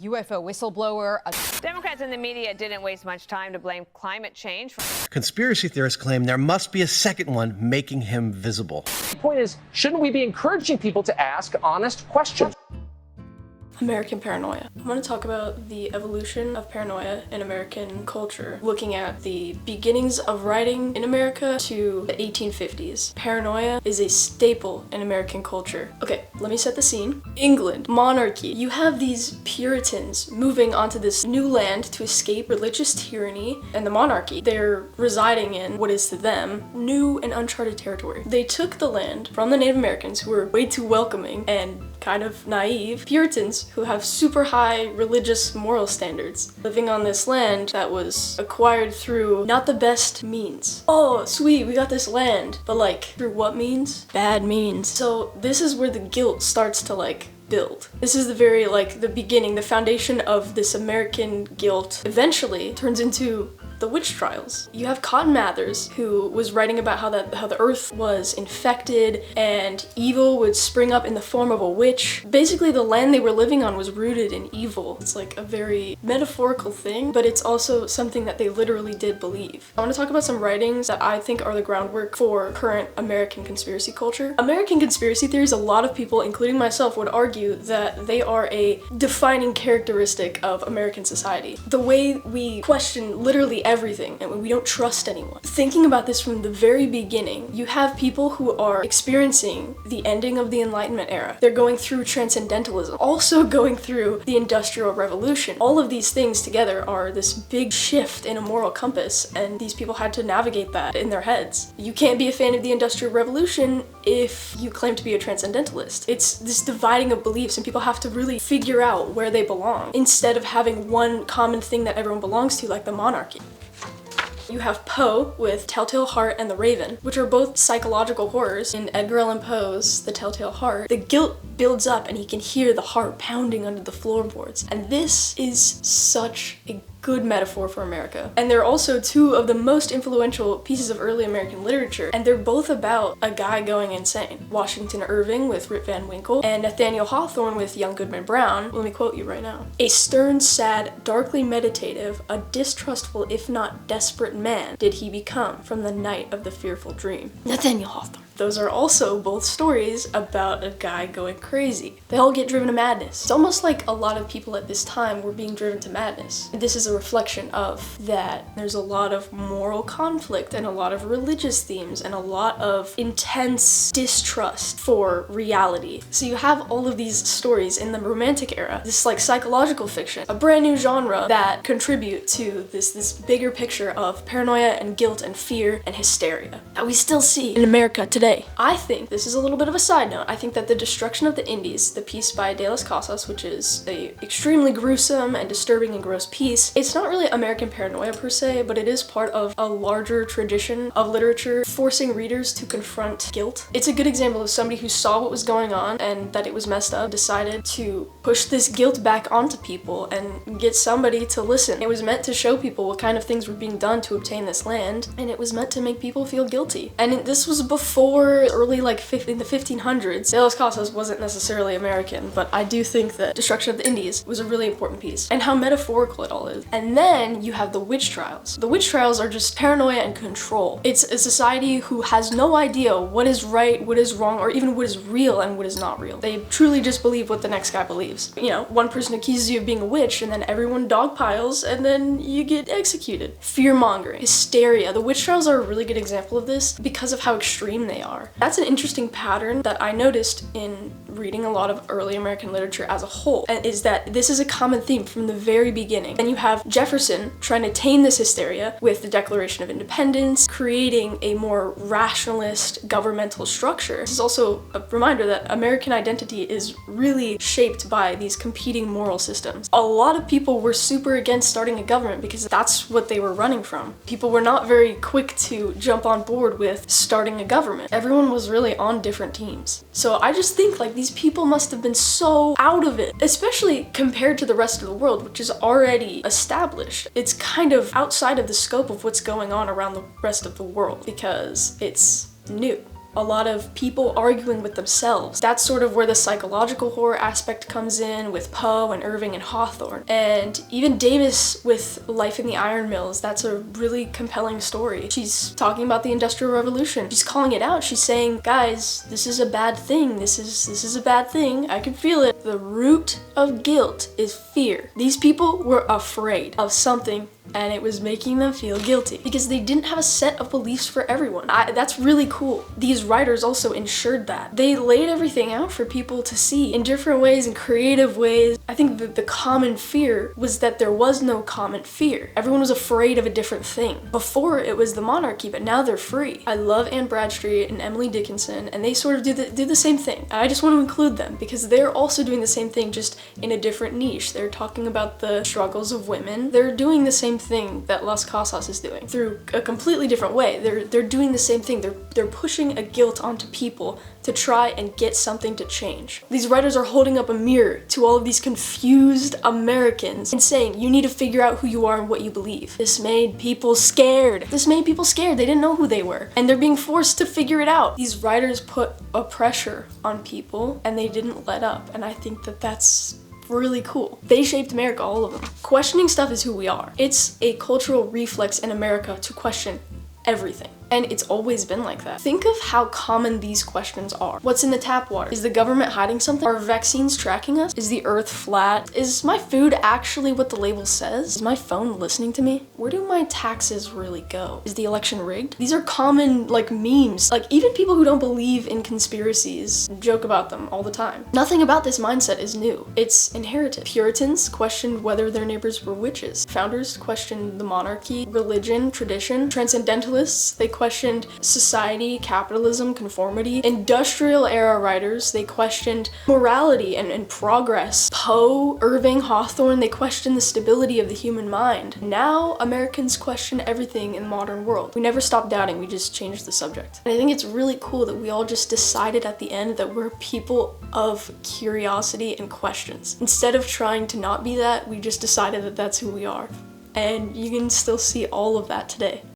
UFO whistleblower. Democrats and the media didn't waste much time to blame climate change. Conspiracy theorists claim there must be a second one making him visible. The point is, shouldn't we be encouraging people to ask honest questions? American paranoia. I want to talk about the evolution of paranoia in American culture, looking at the beginnings of writing in America to the 1850s. Paranoia is a staple in American culture. Okay, let me set the scene. England, monarchy. You have these Puritans moving onto this new land to escape religious tyranny and the monarchy. They're residing in what is to them new and uncharted territory. They took the land from the Native Americans, who were way too welcoming and kind of naive Puritans who have super high religious moral standards, living on this land that was acquired through not the best means. Oh, sweet, we got this land, but like, through what means? Bad means. So this is where the guilt starts to build. This is the very the beginning, the foundation of this American guilt eventually turns into the witch trials. You have Cotton Mather's, who was writing about how the earth was infected and evil would spring up in the form of a witch. Basically, the land they were living on was rooted in evil. It's like a very metaphorical thing, but it's also something that they literally did believe. I want to talk about some writings that I think are the groundwork for current American conspiracy culture. American conspiracy theories, a lot of people, including myself, would argue that they are a defining characteristic of American society. The way we question literally everything and we don't trust anyone. Thinking about this from the very beginning, you have people who are experiencing the ending of the Enlightenment era. They're going through transcendentalism, also going through the Industrial Revolution. All of these things together are this big shift in a moral compass, and these people had to navigate that in their heads. You can't be a fan of the Industrial Revolution if you claim to be a transcendentalist. It's this dividing of beliefs, and people have to really figure out where they belong instead of having one common thing that everyone belongs to, like the monarchy. You have Poe with Telltale Heart and The Raven, which are both psychological horrors. In Edgar Allan Poe's The Telltale Heart, the guilt builds up and he can hear the heart pounding under the floorboards. And this is such a good metaphor for America. And they're also two of the most influential pieces of early American literature, and they're both about a guy going insane. Washington Irving with Rip Van Winkle and Nathaniel Hawthorne with Young Goodman Brown. Let me quote you right now. "A stern, sad, darkly meditative, a distrustful if not desperate man did he become from the night of the fearful dream." Nathaniel Hawthorne. Those are also both stories about a guy going crazy. They all get driven to madness. It's almost like a lot of people at this time were being driven to madness. This is a reflection of that. There's a lot of moral conflict and a lot of religious themes and a lot of intense distrust for reality. So you have all of these stories in the Romantic era, this psychological fiction, a brand new genre that contribute to this bigger picture of paranoia and guilt and fear and hysteria that we still see in America today. I think, this is a little bit of a side note, I think that The Destruction of the Indies, the piece by De Las Casas, which is a extremely gruesome and disturbing and gross piece, it's not really American paranoia per se, but it is part of a larger tradition of literature forcing readers to confront guilt. It's a good example of somebody who saw what was going on and that it was messed up, decided to push this guilt back onto people and get somebody to listen. It was meant to show people what kind of things were being done to obtain this land, and it was meant to make people feel guilty. And this was before early in the 1500s. De Las Casas wasn't necessarily American, but I do think that Destruction of the Indies was a really important piece, and how metaphorical it all is. And then you have the witch trials. The witch trials are just paranoia and control. It's a society who has no idea what is right, what is wrong, or even what is real and what is not real. They truly just believe what the next guy believes. You know, one person accuses you of being a witch, and then everyone dogpiles, and then you get executed. Fear-mongering, hysteria. The witch trials are a really good example of this because of how extreme they are. That's an interesting pattern that I noticed in reading a lot of early American literature as a whole, and is that this is a common theme from the very beginning. And you have Jefferson trying to tame this hysteria with the Declaration of Independence, creating a more rationalist governmental structure. This is also a reminder that American identity is really shaped by these competing moral systems. A lot of people were super against starting a government because that's what they were running from. People were not very quick to jump on board with starting a government. Everyone was really on different teams. So I just think these people must have been so out of it, especially compared to the rest of the world, which is already established. It's kind of outside of the scope of what's going on around the rest of the world because it's new. a lot of people arguing with themselves. That's sort of where the psychological horror aspect comes in with Poe and Irving and Hawthorne. And even Davis with Life in the Iron Mills, that's a really compelling story. She's talking about the Industrial Revolution. She's calling it out. She's saying, guys, this is a bad thing. This is a bad thing. I can feel it. The root of guilt is fear. These people were afraid of something, and it was making them feel guilty because they didn't have a set of beliefs for everyone. That's really cool. These writers also ensured that. They laid everything out for people to see in different ways, in creative ways. I think that the common fear was that there was no common fear. Everyone was afraid of a different thing. Before it was the monarchy, but now they're free. I love Anne Bradstreet and Emily Dickinson, and they sort of do the same thing. I just want to include them because they're also doing the same thing, just in a different niche. They're talking about the struggles of women. They're doing the same thing that Las Casas is doing through a completely different way. They're doing the same thing. They're pushing a guilt onto people to try and get something to change. These writers are holding up a mirror to all of these confused Americans and saying, you need to figure out who you are and what you believe. This made people scared. This made people scared. They didn't know who they were, and they're being forced to figure it out. These writers put a pressure on people, and they didn't let up, and I think that that's really cool. They shaped America, all of them. Questioning stuff is who we are. It's a cultural reflex in America to question everything. And it's always been like that. Think of how common these questions are. What's in the tap water? Is the government hiding something? Are vaccines tracking us? Is the earth flat? Is my food actually what the label says? Is my phone listening to me? Where do my taxes really go? Is the election rigged? These are common, memes. Even people who don't believe in conspiracies joke about them all the time. Nothing about this mindset is new. It's inherited. Puritans questioned whether their neighbors were witches. Founders questioned the monarchy, religion, tradition. Transcendentalists, they questioned society, capitalism, conformity. Industrial era writers, they questioned morality and progress. Poe, Irving, Hawthorne, they questioned the stability of the human mind. Now Americans question everything in the modern world. We never stop doubting, we just changed the subject. And I think it's really cool that we all just decided at the end that we're people of curiosity and questions. Instead of trying to not be that, we just decided that that's who we are. And you can still see all of that today.